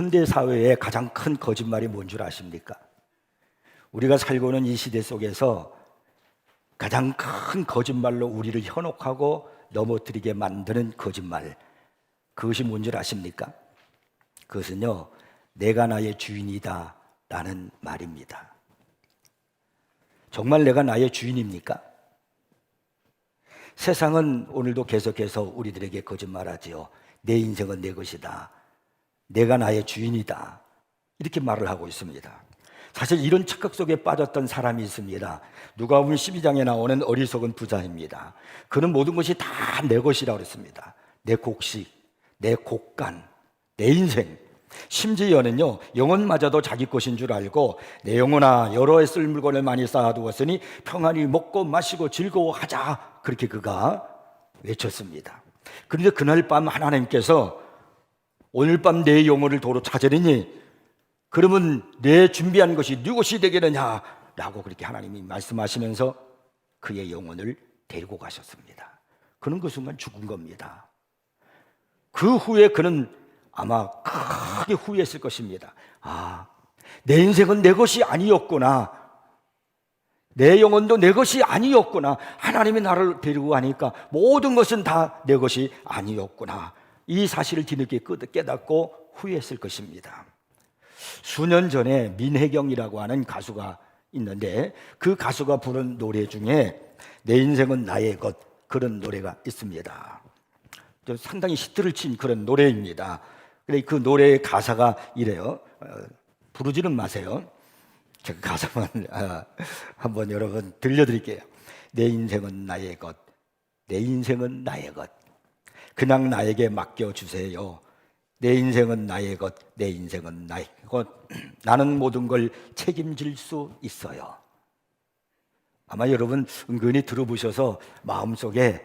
현대 사회의 가장 큰 거짓말이 뭔 줄 아십니까? 우리가 살고 있는 이 시대 속에서 가장 큰 거짓말로 우리를 현혹하고 넘어뜨리게 만드는 거짓말, 그것이 뭔 줄 아십니까? 그것은요, 내가 나의 주인이다 라는 말입니다. 정말 내가 나의 주인입니까? 세상은 오늘도 계속해서 우리들에게 거짓말하지요. 내 인생은 내 것이다, 내가 나의 주인이다, 이렇게 말을 하고 있습니다. 사실 이런 착각 속에 빠졌던 사람이 있습니다. 누가복음 12장에 나오는 어리석은 부자입니다. 그는 모든 것이 다 내 것이라고 그랬습니다. 내 곡식, 내 곡간, 내 인생, 심지어는요, 영혼마저도 자기 것인 줄 알고 내 영혼아 여러 해 쓸 물건을 많이 쌓아두었으니 평안히 먹고 마시고 즐거워하자, 그렇게 그가 외쳤습니다. 그런데 그날 밤 하나님께서 오늘 밤 내 영혼을 도로 찾으리니 그러면 내 준비한 것이 네 것이 되겠느냐 라고 그렇게 하나님이 말씀하시면서 그의 영혼을 데리고 가셨습니다. 그는 그 순간 죽은 겁니다. 그 후에 그는 아마 크게 후회했을 것입니다. 내 인생은 내 것이 아니었구나, 내 영혼도 내 것이 아니었구나, 하나님이 나를 데리고 가니까 모든 것은 다 내 것이 아니었구나, 이 사실을 뒤늦게 깨닫고 후회했을 것입니다. 수년 전에 민혜경이라고 하는 가수가 있는데 그 가수가 부른 노래 중에 내 인생은 나의 것, 그런 노래가 있습니다. 상당히 히트를 친 그런 노래입니다. 근데 그 노래의 가사가 이래요. 부르지는 마세요. 제가 가사만 한번 여러분 들려드릴게요. 내 인생은 나의 것, 내 인생은 나의 것, 그냥 나에게 맡겨주세요. 내 인생은 나의 것, 내 인생은 나의 것, 나는 모든 걸 책임질 수 있어요. 아마 여러분 은근히 들어보셔서 마음속에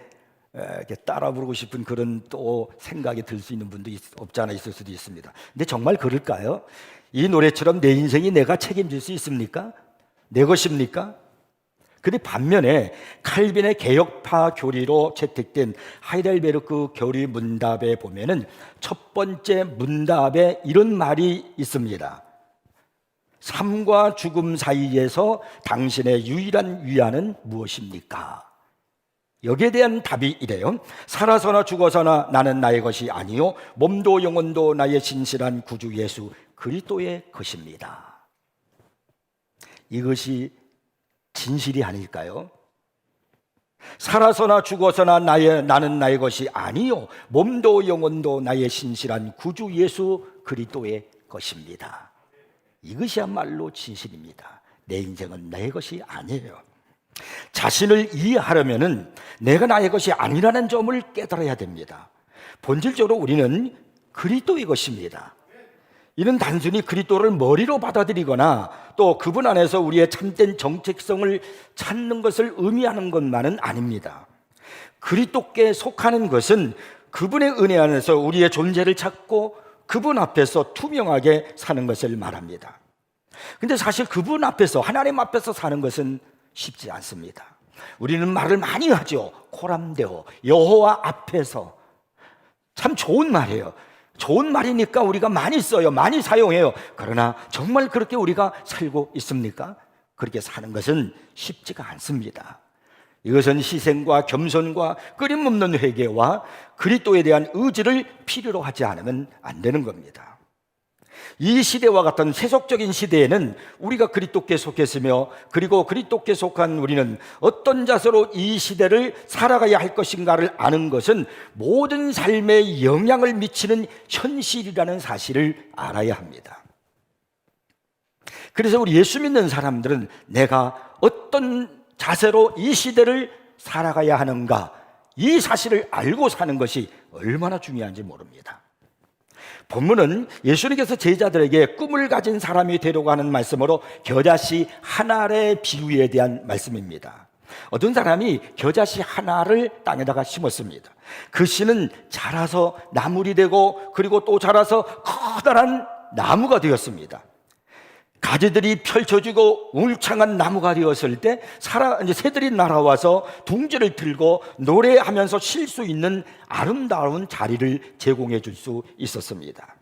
이렇게 따라 부르고 싶은 그런 또 생각이 들 수 있는 분도 없지 않아 있을 수도 있습니다. 근데 정말 그럴까요? 이 노래처럼 내 인생이 내가 책임질 수 있습니까? 내 것입니까? 근데 반면에 칼빈의 개혁파 교리로 채택된 하이델베르크 교리 문답에 보면은 첫 번째 문답에 이런 말이 있습니다. 삶과 죽음 사이에서 당신의 유일한 위안은 무엇입니까? 여기에 대한 답이 이래요. 살아서나 죽어서나 나는 나의 것이 아니요 몸도 영혼도 나의 신실한 구주 예수 그리스도의 것입니다. 이것이 진실이 아닐까요? 살아서나 죽어서나 나는 나의 것이 아니요 몸도 영혼도 나의 신실한 구주 예수 그리스도의 것입니다. 이것이야말로 진실입니다. 내 인생은 나의 것이 아니에요. 자신을 이해하려면은 내가 나의 것이 아니라는 점을 깨달아야 됩니다. 본질적으로 우리는 그리스도의 것입니다. 이는 단순히 그리스도를 머리로 받아들이거나 또 그분 안에서 우리의 참된 정체성을 찾는 것을 의미하는 것만은 아닙니다. 그리스도께 속하는 것은 그분의 은혜 안에서 우리의 존재를 찾고 그분 앞에서 투명하게 사는 것을 말합니다. 근데 사실 그분 앞에서, 하나님 앞에서 사는 것은 쉽지 않습니다. 우리는 말을 많이 하죠. 코람데오, 여호와 앞에서. 참 좋은 말이에요. 좋은 말이니까 우리가 많이 써요. 많이 사용해요. 그러나 정말 그렇게 우리가 살고 있습니까? 그렇게 사는 것은 쉽지가 않습니다. 이것은 희생과 겸손과 끊임없는 회개와 그리스도에 대한 의지를 필요로 하지 않으면 안 되는 겁니다. 이 시대와 같은 세속적인 시대에는 우리가 그리스도께 속했으며 그리고 그리스도께 속한 우리는 어떤 자세로 이 시대를 살아가야 할 것인가를 아는 것은 모든 삶에 영향을 미치는 현실이라는 사실을 알아야 합니다. 그래서 우리 예수 믿는 사람들은 내가 어떤 자세로 이 시대를 살아가야 하는가, 이 사실을 알고 사는 것이 얼마나 중요한지 모릅니다. 본문은 예수님께서 제자들에게 꿈을 가진 사람이 되려고 하는 말씀으로 겨자씨 한 알의 비유에 대한 말씀입니다. 어떤 사람이 겨자씨 하나를 땅에다가 심었습니다. 그 씨는 자라서 나물이 되고 그리고 또 자라서 커다란 나무가 되었습니다. 가지들이 펼쳐지고 울창한 나무가 되었을 때 이제 새들이 날아와서 둥지를 틀고 노래하면서 쉴 수 있는 아름다운 자리를 제공해 줄 수 있었습니다.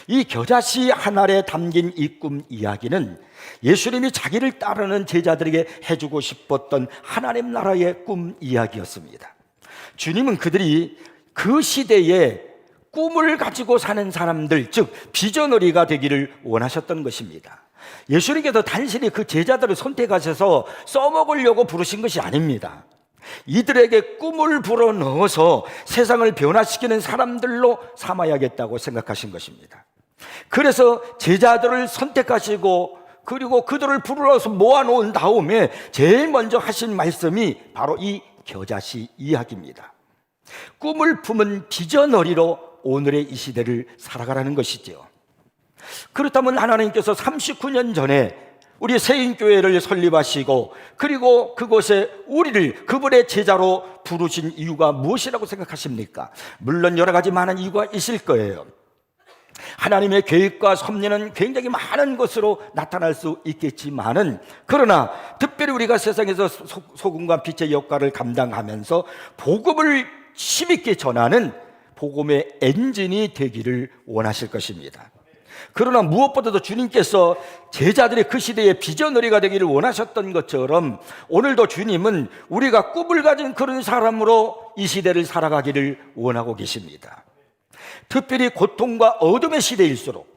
이 겨자씨 한 알에 담긴 이 꿈 이야기는 예수님이 자기를 따르는 제자들에게 해주고 싶었던 하나님 나라의 꿈 이야기였습니다. 주님은 그들이 그 시대에 꿈을 가지고 사는 사람들, 즉 비저너리가 되기를 원하셨던 것입니다. 예수님께서 단순히 그 제자들을 선택하셔서 써먹으려고 부르신 것이 아닙니다. 이들에게 꿈을 불어넣어서 세상을 변화시키는 사람들로 삼아야겠다고 생각하신 것입니다. 그래서 제자들을 선택하시고 그리고 그들을 불러서 모아놓은 다음에 제일 먼저 하신 말씀이 바로 이 겨자씨 이야기입니다. 꿈을 품은 비전어리로 오늘의 이 시대를 살아가라는 것이죠. 그렇다면 하나님께서 39년 전에 우리 세인교회를 설립하시고 그리고 그곳에 우리를 그분의 제자로 부르신 이유가 무엇이라고 생각하십니까? 물론 여러 가지 많은 이유가 있을 거예요. 하나님의 계획과 섭리는 굉장히 많은 것으로 나타날 수 있겠지만은, 그러나 특별히 우리가 세상에서 소금과 빛의 역할을 감당하면서 복음을 힘있게 전하는 복음의 엔진이 되기를 원하실 것입니다. 그러나 무엇보다도 주님께서 제자들이 그 시대의 비전어리가 되기를 원하셨던 것처럼 오늘도 주님은 우리가 꿈을 가진 그런 사람으로 이 시대를 살아가기를 원하고 계십니다. 특별히 고통과 어둠의 시대일수록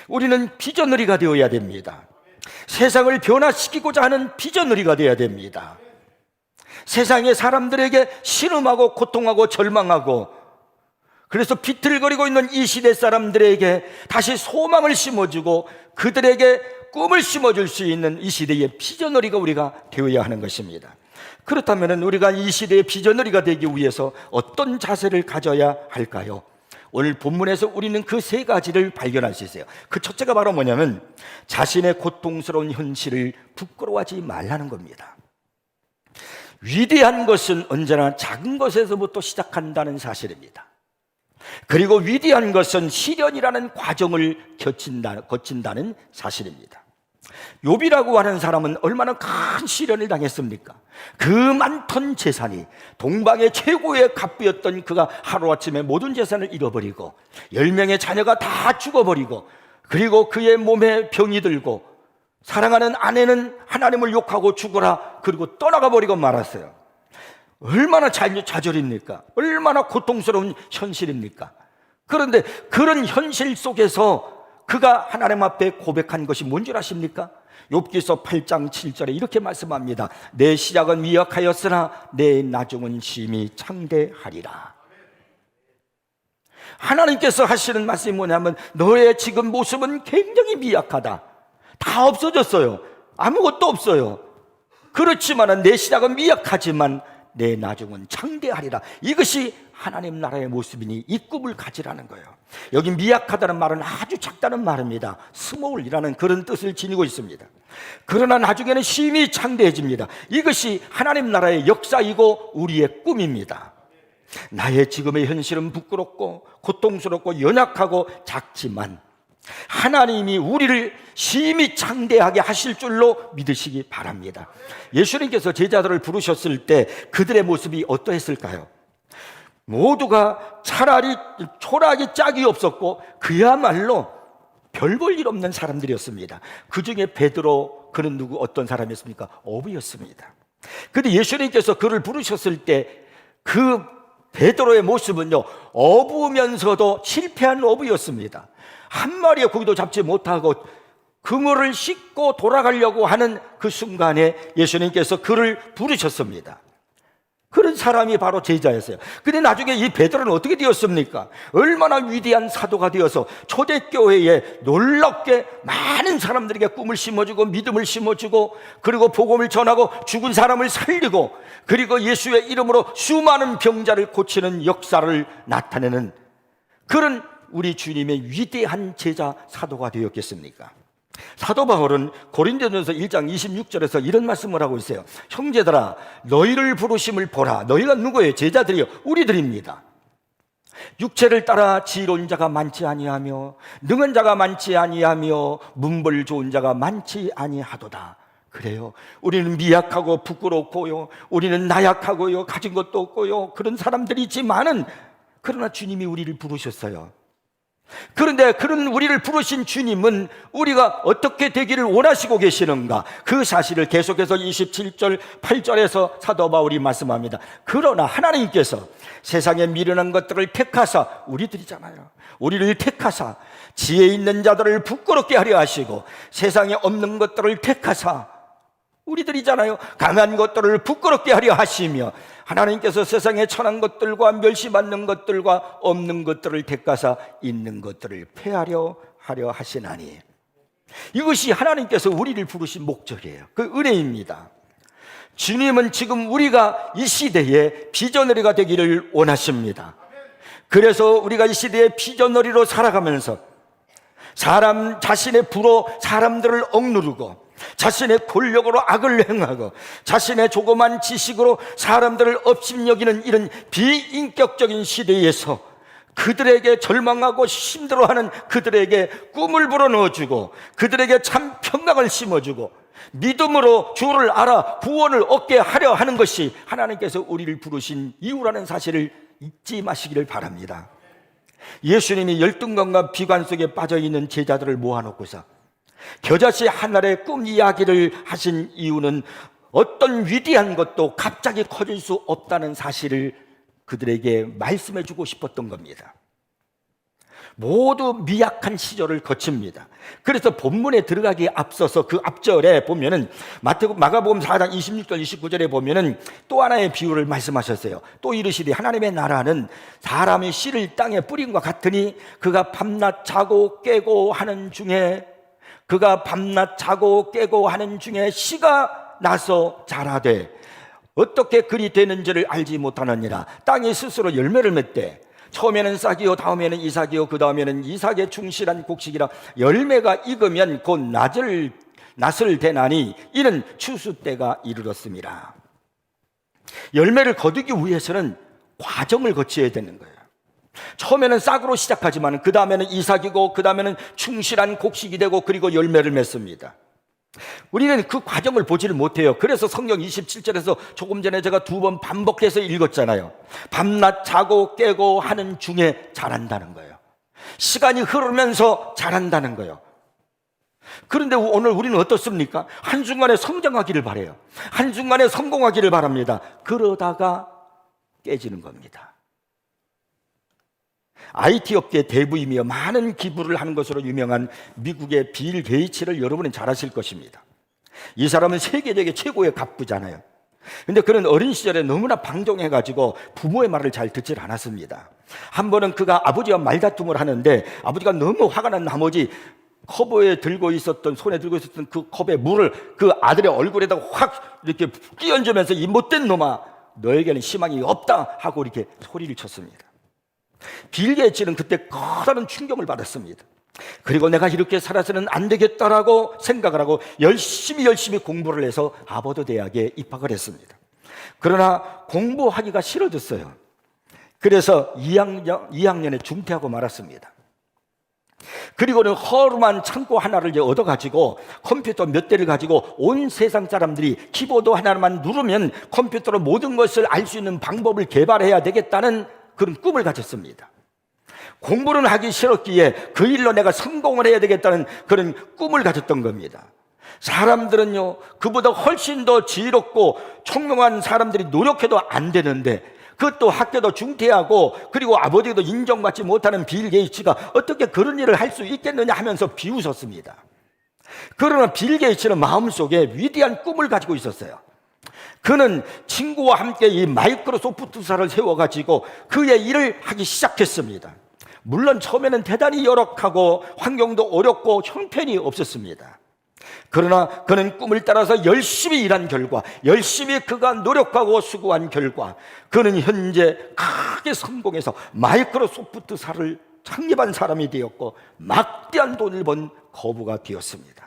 우리는 비전어리가 되어야 됩니다. 세상을 변화시키고자 하는 비전어리가 되어야 됩니다. 세상의 사람들에게 신음하고 고통하고 절망하고 그래서 비틀거리고 있는 이 시대 사람들에게 다시 소망을 심어주고 그들에게 꿈을 심어줄 수 있는 이 시대의 비전어리가 우리가 되어야 하는 것입니다. 그렇다면 우리가 이 시대의 비전어리가 되기 위해서 어떤 자세를 가져야 할까요? 오늘 본문에서 우리는 그 세 가지를 발견할 수 있어요. 그 첫째가 바로 뭐냐면 자신의 고통스러운 현실을 부끄러워하지 말라는 겁니다. 위대한 것은 언제나 작은 것에서부터 시작한다는 사실입니다. 그리고 위대한 것은 시련이라는 과정을 거친다는 사실입니다. 욥이라고 하는 사람은 얼마나 큰 시련을 당했습니까? 그 많던 재산이 동방의 최고의 갑부였던 그가 하루아침에 모든 재산을 잃어버리고 10명의 자녀가 다 죽어버리고 그리고 그의 몸에 병이 들고 사랑하는 아내는 하나님을 욕하고 죽어라 그리고 떠나가 버리고 말았어요. 얼마나 좌절입니까? 얼마나 고통스러운 현실입니까? 그런데 그런 현실 속에서 그가 하나님 앞에 고백한 것이 뭔 줄 아십니까? 욥기서 8장 7절에 이렇게 말씀합니다. 내 시작은 미약하였으나 내 나중은 심히 창대하리라. 하나님께서 하시는 말씀이 뭐냐면 너의 지금 모습은 굉장히 미약하다. 다 없어졌어요. 아무것도 없어요. 그렇지만 내 시작은 미약하지만 내 나중은 창대하리라. 이것이 하나님 나라의 모습이니 이 꿈을 가지라는 거예요. 여기 미약하다는 말은 아주 작다는 말입니다. 스몰이라는 그런 뜻을 지니고 있습니다. 그러나 나중에는 심히 창대해집니다. 이것이 하나님 나라의 역사이고 우리의 꿈입니다. 나의 지금의 현실은 부끄럽고 고통스럽고 연약하고 작지만 하나님이 우리를 심히 창대하게 하실 줄로 믿으시기 바랍니다. 예수님께서 제자들을 부르셨을 때 그들의 모습이 어떠했을까요? 모두가 차라리 초라하기 짝이 없었고 그야말로 별 볼 일 없는 사람들이었습니다. 그 중에 베드로, 그는 어떤 사람이었습니까? 어부였습니다. 그런데 예수님께서 그를 부르셨을 때 그 베드로의 모습은요, 어부면서도 실패한 어부였습니다. 한 마리의 고기도 잡지 못하고 그물을 싣고 돌아가려고 하는 그 순간에 예수님께서 그를 부르셨습니다. 그런 사람이 바로 제자였어요. 근데 나중에 이 베드로는 어떻게 되었습니까? 얼마나 위대한 사도가 되어서 초대교회에 놀랍게 많은 사람들에게 꿈을 심어주고 믿음을 심어주고 그리고 복음을 전하고 죽은 사람을 살리고 그리고 예수의 이름으로 수많은 병자를 고치는 역사를 나타내는 그런 우리 주님의 위대한 제자 사도가 되었겠습니까? 사도 바울은 고린도전서 1장 26절에서 이런 말씀을 하고 있어요. 형제들아 너희를 부르심을 보라. 너희가 누구예요? 제자들이요, 우리들입니다. 육체를 따라 지혜로운 자가 많지 아니하며 능한 자가 많지 아니하며 문벌 좋은 자가 많지 아니하도다. 그래요. 우리는 미약하고 부끄럽고요, 우리는 나약하고요, 가진 것도 없고요, 그런 사람들이지만은 그러나 주님이 우리를 부르셨어요. 그런데 그런 우리를 부르신 주님은 우리가 어떻게 되기를 원하시고 계시는가, 그 사실을 계속해서 27절 8절에서 사도 바울이 말씀합니다. 그러나 하나님께서 세상에 미련한 것들을 택하사, 우리들이잖아요, 우리를 택하사 지혜 있는 자들을 부끄럽게 하려 하시고, 세상에 없는 것들을 택하사, 우리들이잖아요, 강한 것들을 부끄럽게 하려 하시며, 하나님께서 세상에 천한 것들과 멸시받는 것들과 없는 것들을 택하사 있는 것들을 폐하려 하려 하시나니, 이것이 하나님께서 우리를 부르신 목적이에요. 그 은혜입니다. 주님은 지금 우리가 이 시대에 비전어리가 되기를 원하십니다. 그래서 우리가 이 시대에 비전어리로 살아가면서 사람 자신의 부로 사람들을 억누르고, 자신의 권력으로 악을 행하고, 자신의 조그만 지식으로 사람들을 업신여기는 이런 비인격적인 시대에서 그들에게 절망하고 힘들어하는 그들에게 꿈을 불어넣어주고, 그들에게 참 평강을 심어주고, 믿음으로 주를 알아 구원을 얻게 하려 하는 것이 하나님께서 우리를 부르신 이유라는 사실을 잊지 마시기를 바랍니다. 예수님이 열등감과 비관 속에 빠져있는 제자들을 모아놓고서 겨자씨 하늘의 꿈 이야기를 하신 이유는 어떤 위대한 것도 갑자기 커질 수 없다는 사실을 그들에게 말씀해 주고 싶었던 겁니다. 모두 미약한 시절을 거칩니다. 그래서 본문에 들어가기에 앞서서 그 앞절에 보면은 마가복음 4장 26절 29절에 보면은 또 하나의 비유를 말씀하셨어요. 또 이르시되 하나님의 나라는 사람의 씨를 땅에 뿌린과 같으니 그가 밤낮 자고 깨고 하는 중에 씨가 나서 자라되 어떻게 그리 되는지를 알지 못하느니라. 땅이 스스로 열매를 맺되 처음에는 싹이요 다음에는 이삭이요 그 다음에는 이삭의 충실한 곡식이라 열매가 익으면 곧 낫을 대나니 이는 추수 때가 이르렀습니다. 열매를 거두기 위해서는 과정을 거쳐야 되는 거예요. 처음에는 싹으로 시작하지만 그 다음에는 이삭이고 그 다음에는 충실한 곡식이 되고 그리고 열매를 맺습니다. 우리는 그 과정을 보지를 못해요. 그래서 성경 27절에서 조금 전에 제가 2번 반복해서 읽었잖아요. 밤낮 자고 깨고 하는 중에 자란다는 거예요. 시간이 흐르면서 자란다는 거예요. 그런데 오늘 우리는 어떻습니까? 한순간에 성장하기를 바라요. 한순간에 성공하기를 바랍니다. 그러다가 깨지는 겁니다. IT 업계 대부이며 많은 기부를 하는 것으로 유명한 미국의 빌 게이츠를 여러분은 잘 아실 것입니다. 이 사람은 세계적인 최고의 갑부잖아요. 근데 그는 어린 시절에 너무나 방종해가지고 부모의 말을 잘 듣질 않았습니다. 한 번은 그가 아버지와 말다툼을 하는데 아버지가 너무 화가 난 나머지 손에 들고 있었던 그 컵에 물을 그 아들의 얼굴에다 확 이렇게 끼얹으면서 이 못된 놈아 너에게는 희망이 없다 하고 이렇게 소리를 쳤습니다. 빌 게이츠는 그때 커다란 충격을 받았습니다. 그리고 내가 이렇게 살아서는 안 되겠다라고 생각을 하고 열심히 공부를 해서 하버드 대학에 입학을 했습니다. 그러나 공부하기가 싫어졌어요. 그래서 2학년에 중퇴하고 말았습니다. 그리고는 허름한 창고 하나를 이제 얻어가지고 컴퓨터 몇 대를 가지고 온 세상 사람들이 키보드 하나만 누르면 컴퓨터로 모든 것을 알 수 있는 방법을 개발해야 되겠다는 그런 꿈을 가졌습니다. 공부는 하기 싫었기에 그 일로 내가 성공을 해야 되겠다는 그런 꿈을 가졌던 겁니다. 사람들은요, 그보다 훨씬 더 지혜롭고 총명한 사람들이 노력해도 안 되는데 그것도 학교도 중퇴하고 그리고 아버지도 인정받지 못하는 빌 게이츠가 어떻게 그런 일을 할 수 있겠느냐 하면서 비웃었습니다. 그러나 빌 게이츠는 마음속에 위대한 꿈을 가지고 있었어요. 그는 친구와 함께 이 마이크로소프트사를 세워가지고 그의 일을 하기 시작했습니다. 물론 처음에는 대단히 열악하고 환경도 어렵고 형편이 없었습니다. 그러나 그는 꿈을 따라서 열심히 일한 결과, 열심히 그가 노력하고 수고한 결과 그는 현재 크게 성공해서 마이크로소프트사를 창립한 사람이 되었고 막대한 돈을 번 거부가 되었습니다.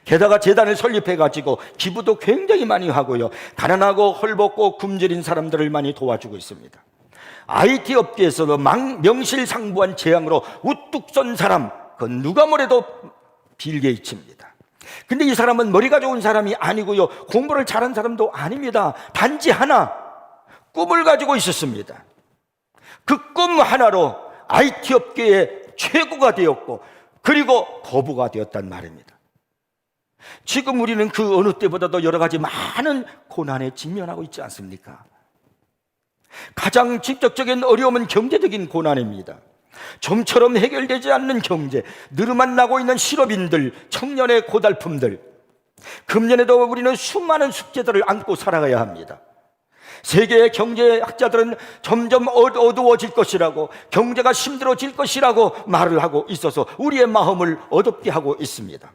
게다가 재단을 설립해가지고 기부도 굉장히 많이 하고요, 가난하고 헐벗고 굶주린 사람들을 많이 도와주고 있습니다. IT 업계에서도 명실상부한 재앙으로 우뚝 선 사람, 그건 누가 뭐래도 빌 게이츠입니다. 근데 이 사람은 머리가 좋은 사람이 아니고요, 공부를 잘한 사람도 아닙니다. 단지 하나 꿈을 가지고 있었습니다. 그 꿈 하나로 IT 업계에 최고가 되었고 그리고 거부가 되었단 말입니다. 지금 우리는 그 어느 때보다도 여러 가지 많은 고난에 직면하고 있지 않습니까? 가장 직접적인 어려움은 경제적인 고난입니다. 좀처럼 해결되지 않는 경제, 늘어만 나고 있는 실업인들, 청년의 고달픔들, 금년에도 우리는 수많은 숙제들을 안고 살아가야 합니다. 세계의 경제학자들은 점점 어두워질 것이라고, 경제가 힘들어질 것이라고 말을 하고 있어서 우리의 마음을 어둡게 하고 있습니다.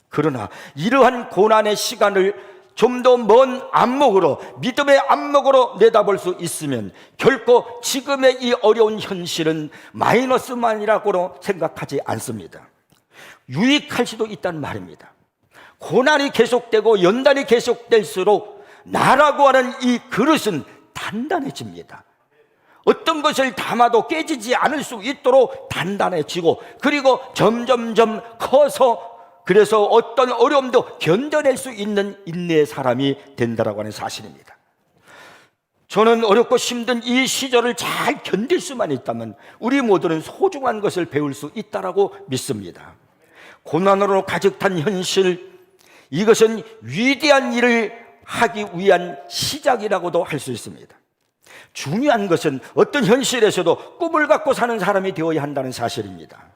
그러나 이러한 고난의 시간을 좀 더 먼 안목으로, 믿음의 안목으로 내다볼 수 있으면 결코 지금의 이 어려운 현실은 마이너스만이라고 생각하지 않습니다. 유익할 수도 있다는 말입니다. 고난이 계속되고 연단이 계속될수록 나라고 하는 이 그릇은 단단해집니다. 어떤 것을 담아도 깨지지 않을 수 있도록 단단해지고, 그리고 점점점 커서, 그래서 어떤 어려움도 견뎌낼 수 있는 인내의 사람이 된다라고 하는 사실입니다. 저는 어렵고 힘든 이 시절을 잘 견딜 수만 있다면 우리 모두는 소중한 것을 배울 수 있다라고 믿습니다. 고난으로 가득 찬 현실, 이것은 위대한 일을 하기 위한 시작이라고도 할 수 있습니다. 중요한 것은 어떤 현실에서도 꿈을 갖고 사는 사람이 되어야 한다는 사실입니다.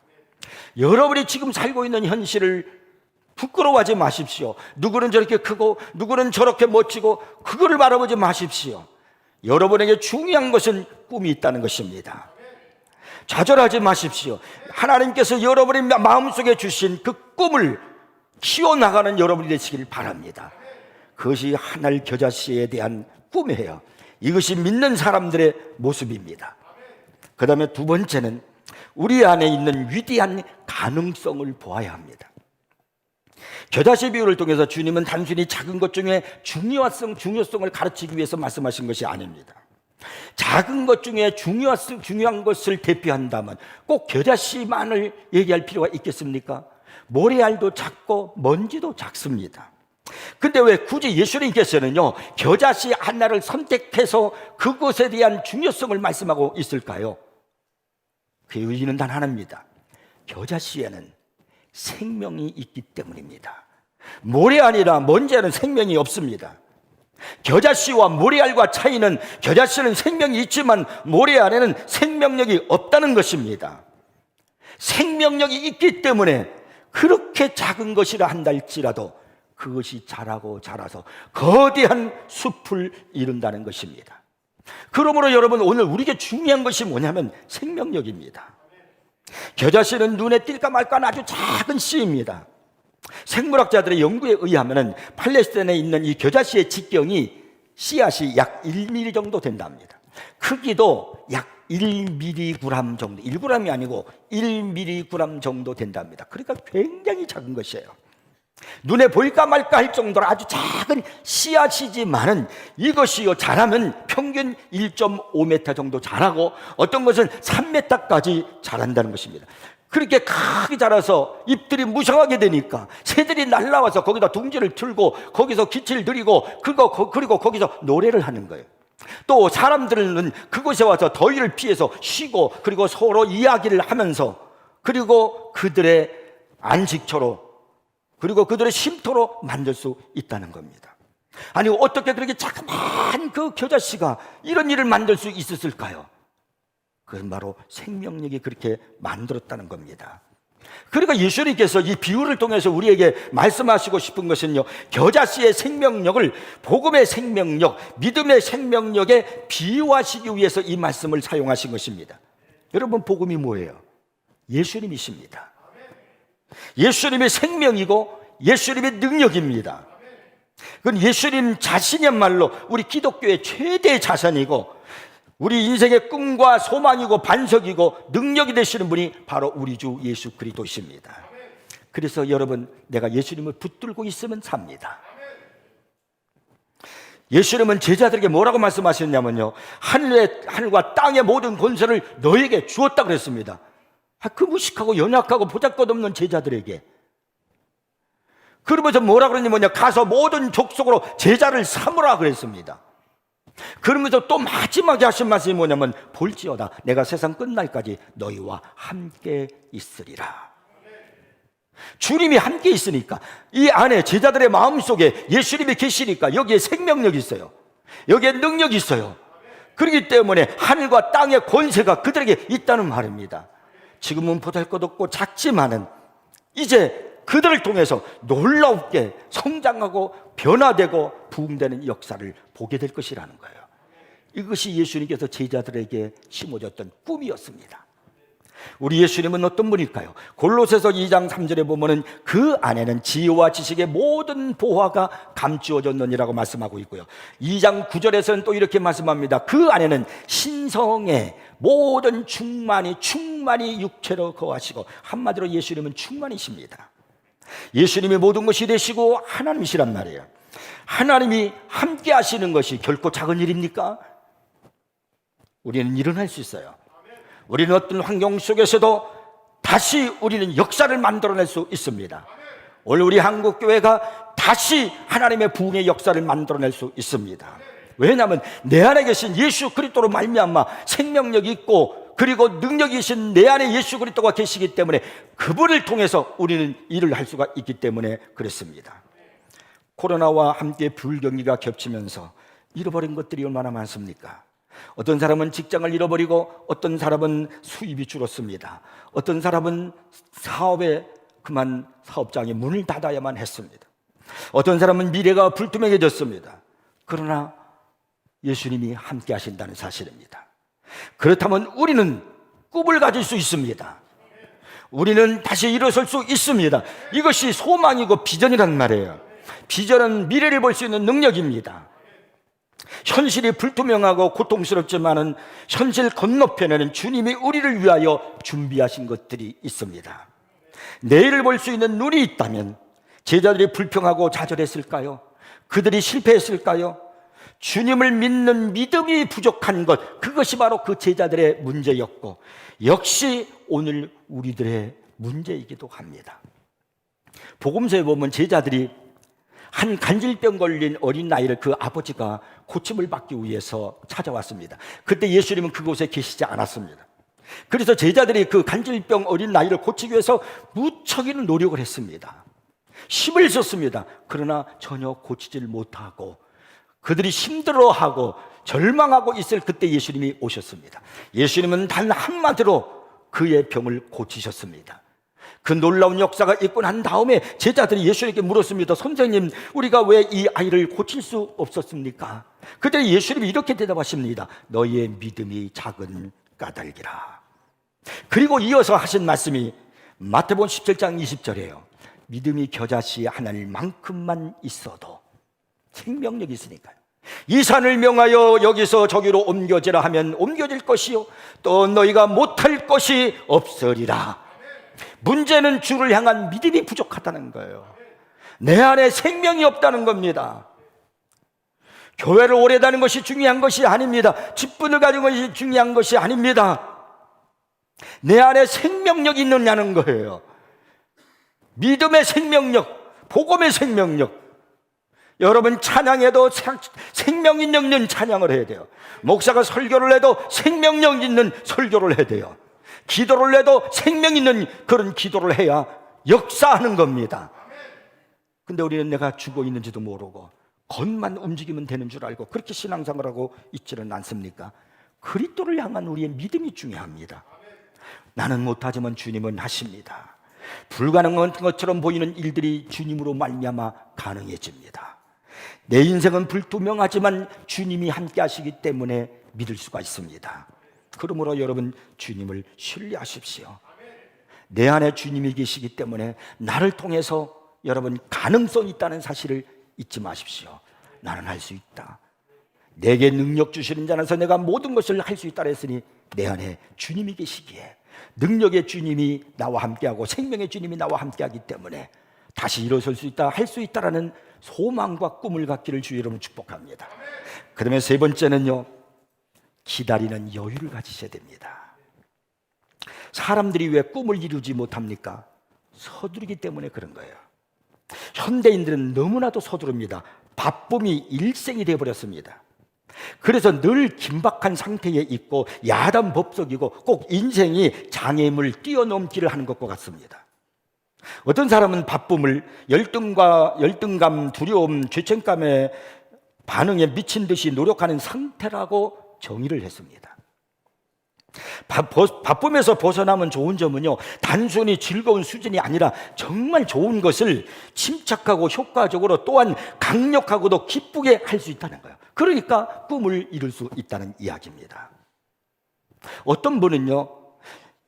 여러분이 지금 살고 있는 현실을 부끄러워하지 마십시오. 누구는 저렇게 크고 누구는 저렇게 멋지고 그거를 바라보지 마십시오. 여러분에게 중요한 것은 꿈이 있다는 것입니다. 좌절하지 마십시오. 하나님께서 여러분의 마음속에 주신 그 꿈을 키워나가는 여러분이 되시길 바랍니다. 그것이 하늘 겨자씨에 대한 꿈이에요. 이것이 믿는 사람들의 모습입니다. 그 다음에 두 번째는 우리 안에 있는 위대한 가능성을 보아야 합니다. 겨자씨 비유를 통해서 주님은 단순히 작은 것 중에 중요성을 가르치기 위해서 말씀하신 것이 아닙니다. 작은 것 중에 중요한 것을 대표한다면 꼭 겨자씨만을 얘기할 필요가 있겠습니까? 모래알도 작고 먼지도 작습니다. 근데 왜 굳이 예수님께서는요, 겨자씨 하나를 선택해서 그것에 대한 중요성을 말씀하고 있을까요? 그 의미는 단 하나입니다. 겨자씨에는 생명이 있기 때문입니다. 모래알이나 먼지에는 생명이 없습니다. 겨자씨와 모래알과 차이는, 겨자씨는 생명이 있지만 모래알에는 생명력이 없다는 것입니다. 생명력이 있기 때문에 그렇게 작은 것이라 한다 할지라도 그것이 자라고 자라서 거대한 숲을 이룬다는 것입니다. 그러므로 여러분, 오늘 우리에게 중요한 것이 뭐냐면 생명력입니다. 겨자씨는 눈에 띌까 말까 하는 아주 작은 씨입니다. 생물학자들의 연구에 의하면 팔레스타인에 있는 이 겨자씨의 직경이 씨앗이 약 1mm 정도 된답니다. 크기도 약 1mg 정도, 1g이 아니고 1mg 정도 된답니다. 그러니까 굉장히 작은 것이에요. 눈에 보일까 말까 할 정도로 아주 작은 씨앗이지만은 이것이요, 자라면 평균 1.5m 정도 자라고 어떤 것은 3m까지 자란다는 것입니다. 그렇게 크게 자라서 잎들이 무성하게 되니까 새들이 날라와서 거기다 둥지를 틀고 거기서 기치를 들이고 그리고 거기서 노래를 하는 거예요. 또 사람들은 그곳에 와서 더위를 피해서 쉬고 그리고 서로 이야기를 하면서 그리고 그들의 안식처로 그리고 그들의 쉼터로 만들 수 있다는 겁니다. 아니, 어떻게 그렇게 자그마한 그 겨자씨가 이런 일을 만들 수 있었을까요? 그건 바로 생명력이 그렇게 만들었다는 겁니다. 그러니까 예수님께서 이 비유를 통해서 우리에게 말씀하시고 싶은 것은요, 겨자씨의 생명력을 복음의 생명력, 믿음의 생명력에 비유하시기 위해서 이 말씀을 사용하신 것입니다. 여러분, 복음이 뭐예요? 예수님이십니다. 예수님의 생명이고 예수님의 능력입니다. 그건 예수님 자신이야말로 우리 기독교의 최대 자산이고 우리 인생의 꿈과 소망이고 반석이고 능력이 되시는 분이 바로 우리 주 예수 그리스도십니다. 그래서 여러분, 내가 예수님을 붙들고 있으면 삽니다. 예수님은 제자들에게 뭐라고 말씀하셨냐면요, 하늘과 땅의 모든 권세를 너에게 주었다 그랬습니다. 그 무식하고 연약하고 보잘것없는 제자들에게. 그러면서 뭐라 그러냐면요, 가서 모든 족속으로 제자를 삼으라 그랬습니다. 그러면서 또 마지막에 하신 말씀이 뭐냐면 볼지어다 내가 세상 끝날까지 너희와 함께 있으리라. 주님이 함께 있으니까, 이 안에 제자들의 마음속에 예수님이 계시니까 여기에 생명력이 있어요. 여기에 능력이 있어요. 그렇기 때문에 하늘과 땅의 권세가 그들에게 있다는 말입니다. 지금은 보잘것없고 작지만은 이제 그들을 통해서 놀랍게 성장하고 변화되고 부흥되는 역사를 보게 될 것이라는 거예요. 이것이 예수님께서 제자들에게 심어줬던 꿈이었습니다. 우리 예수님은 어떤 분일까요? 골로새서 2장 3절에 보면은 그 안에는 지혜와 지식의 모든 보화가 감추어졌느니라고 말씀하고 있고요. 2장 9절에서는 또 이렇게 말씀합니다. 그 안에는 신성의 모든 충만이 육체로 거하시고, 한마디로 예수님은 충만이십니다. 예수님이 모든 것이 되시고 하나님이시란 말이에요. 하나님이 함께 하시는 것이 결코 작은 일입니까? 우리는 일어날 수 있어요. 우리는 어떤 환경 속에서도 다시 우리는 역사를 만들어낼 수 있습니다. 오늘 우리 한국교회가 다시 하나님의 부흥의 역사를 만들어낼 수 있습니다. 왜냐하면 내 안에 계신 예수 그리스도로 말미암아 생명력이 있고, 그리고 능력이 있으신 내 안에 예수 그리스도가 계시기 때문에 그분을 통해서 우리는 일을 할 수가 있기 때문에 그렇습니다. 코로나와 함께 불경기가 겹치면서 잃어버린 것들이 얼마나 많습니까? 어떤 사람은 직장을 잃어버리고, 어떤 사람은 수입이 줄었습니다. 어떤 사람은 사업에 그만 사업장이 문을 닫아야만 했습니다. 어떤 사람은 미래가 불투명해졌습니다. 그러나 예수님이 함께 하신다는 사실입니다. 그렇다면 우리는 꿈을 가질 수 있습니다. 우리는 다시 일어설 수 있습니다. 이것이 소망이고 비전이란 말이에요. 비전은 미래를 볼 수 있는 능력입니다. 현실이 불투명하고 고통스럽지만은 현실 건너편에는 주님이 우리를 위하여 준비하신 것들이 있습니다. 내일을 볼 수 있는 눈이 있다면 제자들이 불평하고 좌절했을까요? 그들이 실패했을까요? 주님을 믿는 믿음이 부족한 것, 그것이 바로 그 제자들의 문제였고, 역시 오늘 우리들의 문제이기도 합니다. 복음서에 보면 제자들이 한 간질병 걸린 어린 아이를 그 아버지가 고침을 받기 위해서 찾아왔습니다. 그때 예수님은 그곳에 계시지 않았습니다. 그래서 제자들이 그 간질병 어린 아이를 고치기 위해서 무척이는 노력을 했습니다. 힘을 썼습니다. 그러나 전혀 고치질 못하고 그들이 힘들어하고 절망하고 있을 그때 예수님이 오셨습니다. 예수님은 단 한마디로 그의 병을 고치셨습니다. 그 놀라운 역사가 있고 난 다음에 제자들이 예수님께 물었습니다. 선생님, 우리가 왜 이 아이를 고칠 수 없었습니까? 그때 예수님이 이렇게 대답하십니다. 너희의 믿음이 작은 까닭이라. 그리고 이어서 하신 말씀이 마태복음 17장 20절이에요. 믿음이 겨자씨 하나일 만큼만 있어도, 생명력이 있으니까요, 이 산을 명하여 여기서 저기로 옮겨지라 하면 옮겨질 것이요 또 너희가 못할 것이 없으리라. 문제는 주를 향한 믿음이 부족하다는 거예요. 내 안에 생명이 없다는 겁니다. 교회를 오래 다니는 것이 중요한 것이 아닙니다. 직분을 가진 것이 중요한 것이 아닙니다. 내 안에 생명력이 있느냐는 거예요. 믿음의 생명력, 복음의 생명력. 여러분, 찬양해도 생명력 있는 찬양을 해야 돼요. 목사가 설교를 해도 생명력 있는 설교를 해야 돼요. 기도를 해도 생명 있는 그런 기도를 해야 역사하는 겁니다. 근데 우리는 내가 죽어 있는지도 모르고 겉만 움직이면 되는 줄 알고 그렇게 신앙생활을 하고 있지는 않습니까? 그리스도를 향한 우리의 믿음이 중요합니다. 나는 못하지만 주님은 하십니다. 불가능한 것처럼 보이는 일들이 주님으로 말미암아 가능해집니다. 내 인생은 불투명하지만 주님이 함께 하시기 때문에 믿을 수가 있습니다. 그러므로 여러분, 주님을 신뢰하십시오. 내 안에 주님이 계시기 때문에 나를 통해서 여러분 가능성이 있다는 사실을 잊지 마십시오. 나는 할 수 있다. 내게 능력 주시는 자라서 내가 모든 것을 할 수 있다 했으니 내 안에 주님이 계시기에, 능력의 주님이 나와 함께하고 생명의 주님이 나와 함께하기 때문에 다시 일어설 수 있다, 할 수 있다라는 소망과 꿈을 갖기를 주의 이름으로 축복합니다. 그 다음에 세 번째는요, 기다리는 여유를 가지셔야 됩니다. 사람들이 왜 꿈을 이루지 못합니까? 서두르기 때문에 그런 거예요. 현대인들은 너무나도 서두릅니다. 바쁨이 일생이 되어버렸습니다. 그래서 늘 긴박한 상태에 있고 야단법석이고 꼭 인생이 장애물 뛰어넘기를 하는 것과 같습니다. 어떤 사람은 바쁨을 열등감, 두려움, 죄책감의 반응에 미친 듯이 노력하는 상태라고 정의를 했습니다. 바쁨에서 벗어나면 좋은 점은요, 단순히 즐거운 수준이 아니라 정말 좋은 것을 침착하고 효과적으로 또한 강력하고도 기쁘게 할 수 있다는 거예요. 그러니까 꿈을 이룰 수 있다는 이야기입니다. 어떤 분은요,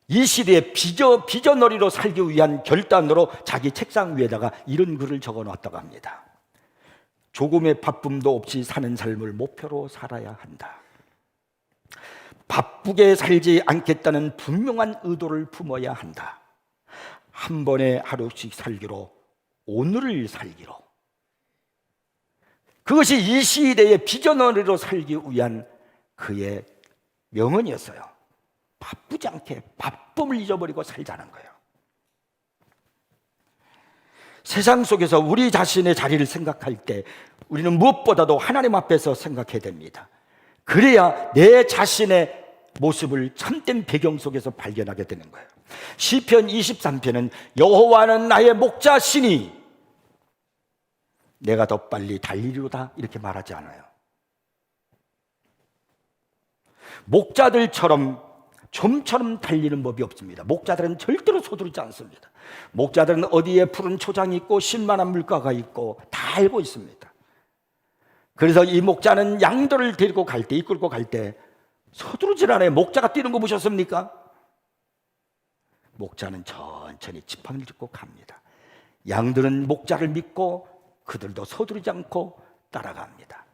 이 시대에 비전어리로 살기 위한 결단으로 자기 책상 위에다가 이런 글을 적어 놨다고 합니다. 조금의 바쁨도 없이 사는 삶을 목표로 살아야 한다. 바쁘게 살지 않겠다는 분명한 의도를 품어야 한다. 한 번에 하루씩 살기로, 오늘을 살기로. 그것이 이 시대의 비전어리로 살기 위한 그의 명언이었어요. 바쁘지 않게 바쁨을 잊어버리고 살자는 거예요. 세상 속에서 우리 자신의 자리를 생각할 때 우리는 무엇보다도 하나님 앞에서 생각해야 됩니다. 그래야 내 자신의 모습을 참된 배경 속에서 발견하게 되는 거예요. 시편 23편은 여호와는 나의 목자시니 내가 더 빨리 달리리로다 이렇게 말하지 않아요. 목자들처럼 좀처럼 달리는 법이 없습니다. 목자들은 절대로 서두르지 않습니다. 목자들은 어디에 푸른 초장이 있고 신만한 물가가 있고 다 알고 있습니다. 그래서 이 목자는 양들을 데리고 갈 때, 이끌고 갈 때 서두르질 않아요. 목자가 뛰는 거 보셨습니까? 목자는 천천히 지팡이를 짚고 갑니다. 양들은 목자를 믿고 그들도 서두르지 않고 따라갑니다.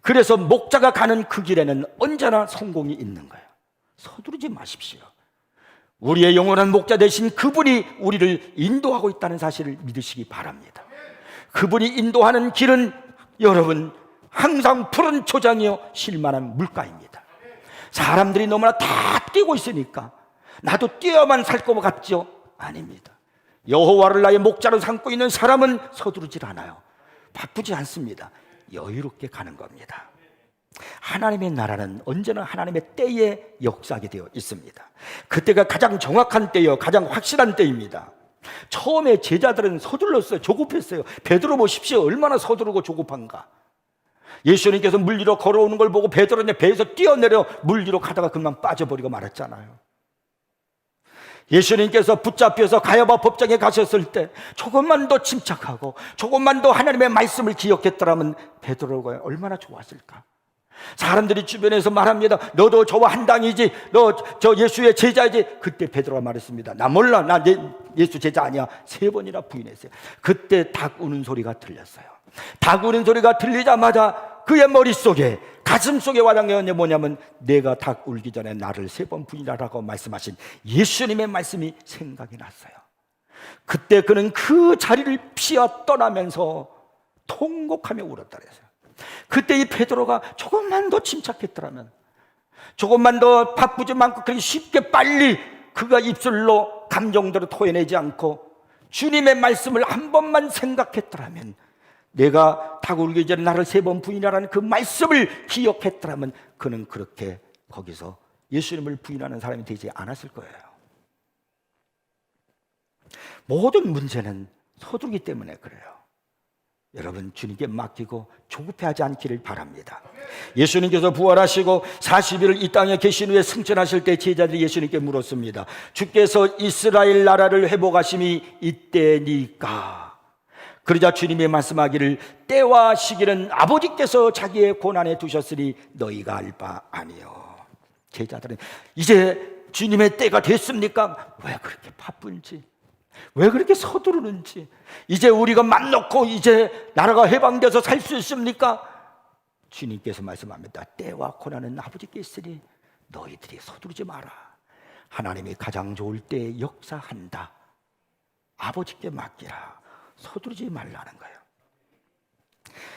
그래서 목자가 가는 그 길에는 언제나 성공이 있는 거예요. 서두르지 마십시오. 우리의 영원한 목자 되신 그분이 우리를 인도하고 있다는 사실을 믿으시기 바랍니다. 그분이 인도하는 길은 여러분 항상 푸른 초장이요 쉴만한 물가입니다. 사람들이 너무나 다 뛰고 있으니까 나도 뛰어만 살 것 같죠? 아닙니다. 여호와를 나의 목자로 삼고 있는 사람은 서두르질 않아요. 바쁘지 않습니다. 여유롭게 가는 겁니다. 하나님의 나라는 언제나 하나님의 때에 역사하게 되어 있습니다. 그때가 가장 정확한 때요, 가장 확실한 때입니다. 처음에 제자들은 서둘렀어요. 조급했어요. 베드로 보십시오. 얼마나 서두르고 조급한가. 예수님께서 물 위로 걸어오는 걸 보고 베드로는 배에서 뛰어내려 물 위로 가다가 그만 빠져버리고 말았잖아요. 예수님께서 붙잡혀서 가야바 법정에 가셨을 때 조금만 더 침착하고 조금만 더 하나님의 말씀을 기억했더라면 베드로가 얼마나 좋았을까. 사람들이 주변에서 말합니다. 너도 저와 한 당이지, 너 저 예수의 제자이지. 그때 베드로가 말했습니다. 나 몰라, 나 예수 제자 아니야. 3번이나 부인했어요. 그때 닭 우는 소리가 들렸어요. 닭 우는 소리가 들리자마자 그의 머릿속에, 가슴속에 와닿는 게 뭐냐면 내가 닭 울기 전에 나를 3번 부인하라고 말씀하신 예수님의 말씀이 생각이 났어요. 그때 그는 그 자리를 피하 떠나면서 통곡하며 울었다 그랬어요. 그때 이 베드로가 조금만 더 침착했더라면, 조금만 더 바쁘지 않고 그렇게 쉽게 빨리 그가 입술로 감정대로 토해내지 않고 주님의 말씀을 한 번만 생각했더라면, 내가 닭 울기 전에 나를 3번 부인하라는 그 말씀을 기억했더라면 그는 그렇게 거기서 예수님을 부인하는 사람이 되지 않았을 거예요. 모든 문제는 서두르기 때문에 그래요. 여러분 주님께 맡기고 조급해하지 않기를 바랍니다. 예수님께서 부활하시고 40일을 이 땅에 계신 후에 승천하실 때 제자들이 예수님께 물었습니다. 주께서 이스라엘 나라를 회복하심이 이때니까? 그러자 주님이 말씀하기를 때와 시기는 아버지께서 자기의 고난에 두셨으니 너희가 알 바 아니요. 제자들은 이제 주님의 때가 됐습니까? 왜 그렇게 바쁜지, 왜 그렇게 서두르는지, 이제 우리가 맘 놓고 이제 나라가 해방돼서 살 수 있습니까? 주님께서 말씀합니다. 때와 고난은 아버지께 있으니 너희들이 서두르지 마라. 하나님이 가장 좋을 때에 역사한다. 아버지께 맡기라. 서두르지 말라는 거예요.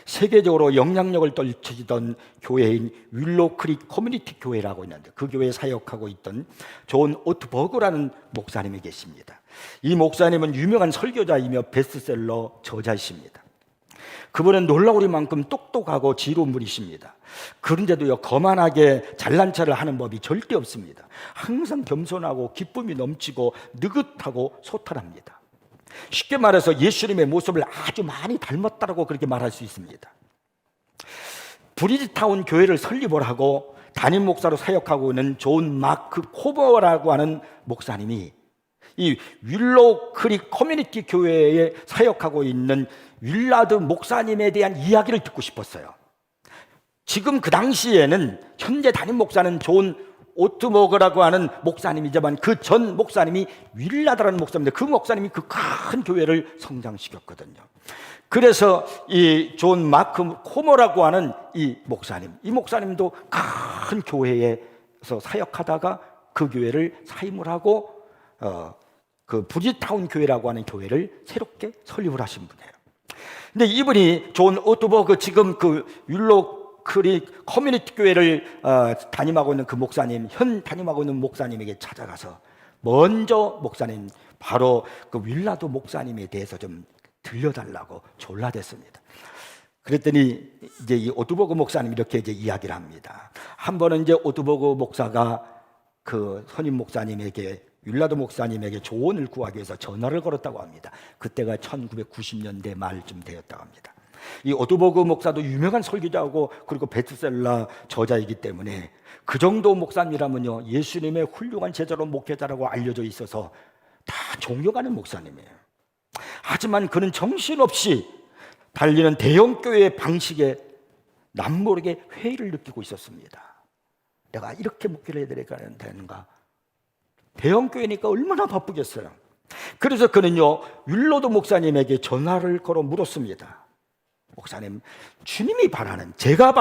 세계적으로 영향력을 떨치던 교회인 윌로우 크릭 커뮤니티 교회라고 있는데 그 교회에 사역하고 있던 존 오트버그라는 목사님이 계십니다. 이 목사님은 유명한 설교자이며 베스트셀러 저자이십니다. 그분은 놀라우리만큼 똑똑하고 지혜로운 분이십니다. 그런데도요, 거만하게 잘난 체를 하는 법이 절대 없습니다. 항상 겸손하고 기쁨이 넘치고 느긋하고 소탈합니다. 쉽게 말해서 예수님의 모습을 아주 많이 닮았다고 그렇게 말할 수 있습니다. 브리지타운 교회를 설립을 하고 담임 목사로 사역하고 있는 존 마크 코버라고 하는 목사님이 이 윌로우 크릭 커뮤니티 교회에 사역하고 있는 윌라드 목사님에 대한 이야기를 듣고 싶었어요. 지금 그 당시에는 현재 담임 목사는 존 오트버그라고 하는 목사님이지만 그 전 목사님이 윌라드라는 목사인데 그 목사님이 그 큰 교회를 성장시켰거든요. 그래서 이 존 마크 코머라고 하는 이 목사님도 큰 교회에서 사역하다가 그 교회를 사임을 하고 그 브리지타운 교회라고 하는 교회를 새롭게 설립을 하신 분이에요. 근데 이분이 존 오트버그 지금 그 윌로우 크릭 커뮤니티 교회를 담임하고 있는 그 목사님, 현 담임하고 있는 목사님에게 찾아가서 먼저 목사님, 바로 그 윌라드 목사님에 대해서 좀 들려달라고 졸라댔습니다. 그랬더니 이제 이 오트버그 목사님 이렇게 이제 이야기를 합니다. 한 번은 이제 오트버그 목사가 그 선임 목사님에게 윌라드 목사님에게 조언을 구하기 위해서 전화를 걸었다고 합니다. 그때가 1990년대 말쯤 되었다고 합니다. 이 오트버그 목사도 유명한 설교자고 그리고 베스트셀러 저자이기 때문에 그 정도 목사님이라면요, 예수님의 훌륭한 제자로 목회자라고 알려져 있어서 다 존경하는 목사님이에요. 하지만 그는 정신없이 달리는 대형교회의 방식에 남모르게 회의를 느끼고 있었습니다. 내가 이렇게 목회를 해야 되는가? 대형교회니까 얼마나 바쁘겠어요. 그래서 그는요, 윌로드 목사님에게 전화를 걸어 물었습니다. 목사님, 주님이 바라는, 제가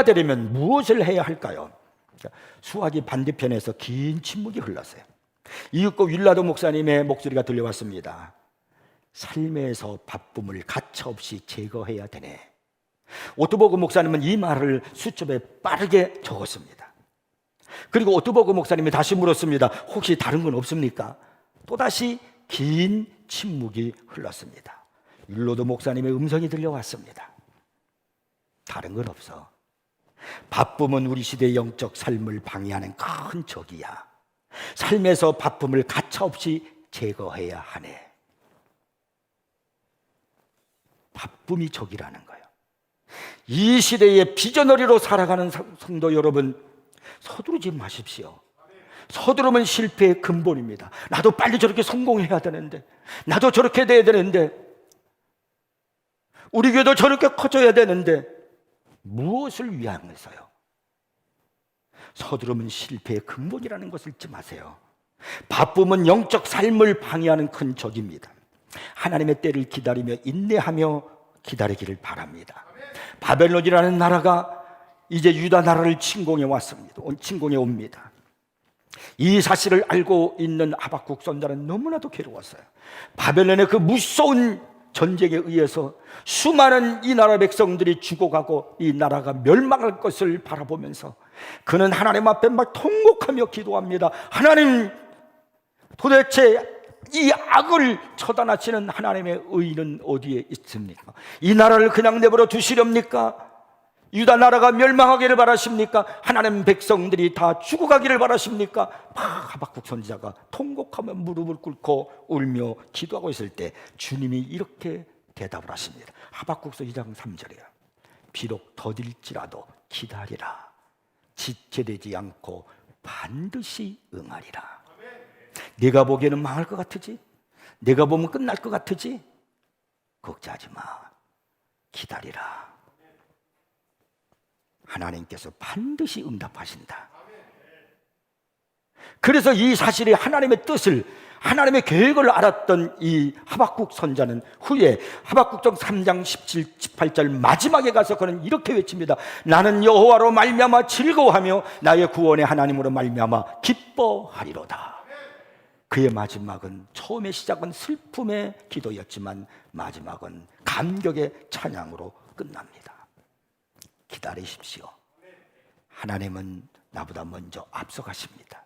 되려면 무엇을 해야 할까요? 수화기 반대편에서 긴 침묵이 흘렀어요. 이윽고 윌라드 목사님의 목소리가 들려왔습니다. 삶에서 바쁨을 가차없이 제거해야 되네. 오트버그 목사님은 이 말을 수첩에 빠르게 적었습니다. 그리고 오트버그 목사님이 다시 물었습니다. 혹시 다른 건 없습니까? 또다시 긴 침묵이 흘렀습니다. 윌로드 목사님의 음성이 들려왔습니다. 다른 건 없어. 바쁨은 우리 시대의 영적 삶을 방해하는 큰 적이야. 삶에서 바쁨을 가차없이 제거해야 하네. 바쁨이 적이라는 거예요. 이 시대의 비전어리로 살아가는 성도 여러분, 서두르지 마십시오. 서두르면 실패의 근본입니다. 나도 빨리 저렇게 성공해야 되는데, 나도 저렇게 돼야 되는데, 우리 교회도 저렇게 커져야 되는데, 무엇을 위하면서요? 서두르면 실패의 근본이라는 것을 잊지 마세요. 바쁨은 영적 삶을 방해하는 큰 적입니다. 하나님의 때를 기다리며 인내하며 기다리기를 바랍니다. 바벨론이라는 나라가 이제 유다 나라를 침공해 옵니다. 이 사실을 알고 있는 하박국 선지자는 너무나도 괴로웠어요. 바벨론의 그 무서운 전쟁에 의해서 수많은 이 나라 백성들이 죽어가고 이 나라가 멸망할 것을 바라보면서 그는 하나님 앞에 막 통곡하며 기도합니다. 하나님, 도대체 이 악을 처단하시는 하나님의 의는 어디에 있습니까? 이 나라를 그냥 내버려 두시렵니까? 유다 나라가 멸망하기를 바라십니까? 하나님 백성들이 다 죽어가기를 바라십니까? 하박국 선지자가 통곡하며 무릎을 꿇고 울며 기도하고 있을 때 주님이 이렇게 대답을 하십니다. 하박국서 2장 3절이에요. 비록 더딜지라도 기다리라. 지체되지 않고 반드시 응하리라. 내가 보기에는 망할 것 같으지? 내가 보면 끝날 것 같으지? 걱정하지 마. 기다리라. 하나님께서 반드시 응답하신다. 그래서 이 사실이 하나님의 뜻을, 하나님의 계획을 알았던 이 하박국 선자는 후에 하박국서 3장 17, 18절 마지막에 가서 그는 이렇게 외칩니다. 나는 여호와로 말미암아 즐거워하며 나의 구원의 하나님으로 말미암아 기뻐하리로다. 그의 마지막은, 처음의 시작은 슬픔의 기도였지만 마지막은 감격의 찬양으로 끝납니다. 기다리십시오. 하나님은 나보다 먼저 앞서가십니다.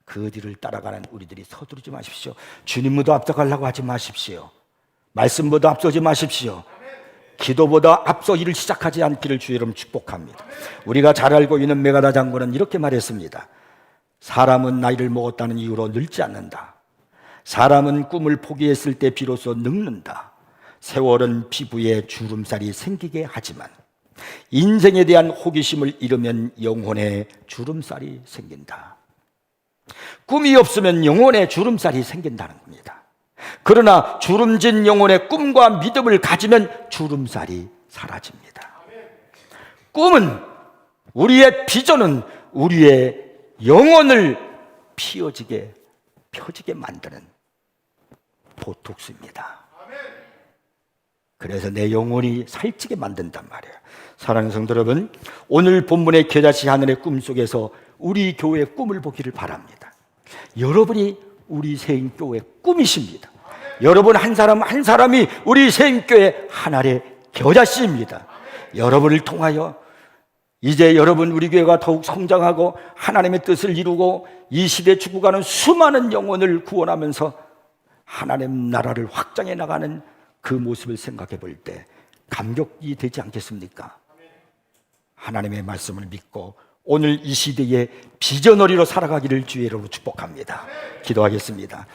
그 뒤를 따라가는 우리들이 서두르지 마십시오. 주님도 앞서가려고 하지 마십시오. 말씀보다 앞서지 마십시오. 기도보다 앞서 일을 시작하지 않기를 주의 이름 축복합니다. 우리가 잘 알고 있는 메가다 장군은 이렇게 말했습니다. 사람은 나이를 먹었다는 이유로 늙지 않는다. 사람은 꿈을 포기했을 때 비로소 늙는다. 세월은 피부에 주름살이 생기게 하지만 인생에 대한 호기심을 잃으면 영혼에 주름살이 생긴다. 꿈이 없으면 영혼에 주름살이 생긴다는 겁니다. 그러나 주름진 영혼의 꿈과 믿음을 가지면 주름살이 사라집니다. 꿈은, 우리의 비전은 우리의 영혼을 펴지게 만드는 보톡스입니다. 그래서 내 영혼이 살찌게 만든단 말이에요. 사랑하는 성도 여러분, 오늘 본문의 겨자씨 하늘의 꿈속에서 우리 교회의 꿈을 보기를 바랍니다. 여러분이 우리 세인교회 꿈이십니다. 여러분 한 사람 한 사람이 우리 세인교회 하늘의 겨자씨입니다. 여러분을 통하여 이제 여러분 우리 교회가 더욱 성장하고 하나님의 뜻을 이루고 이 시대에 죽어가는 수많은 영혼을 구원하면서 하나님 나라를 확장해 나가는 그 모습을 생각해 볼 때 감격이 되지 않겠습니까? 하나님의 말씀을 믿고 오늘 이 시대에 비전어리로 살아가기를 주의 이름으로 축복합니다. 기도하겠습니다.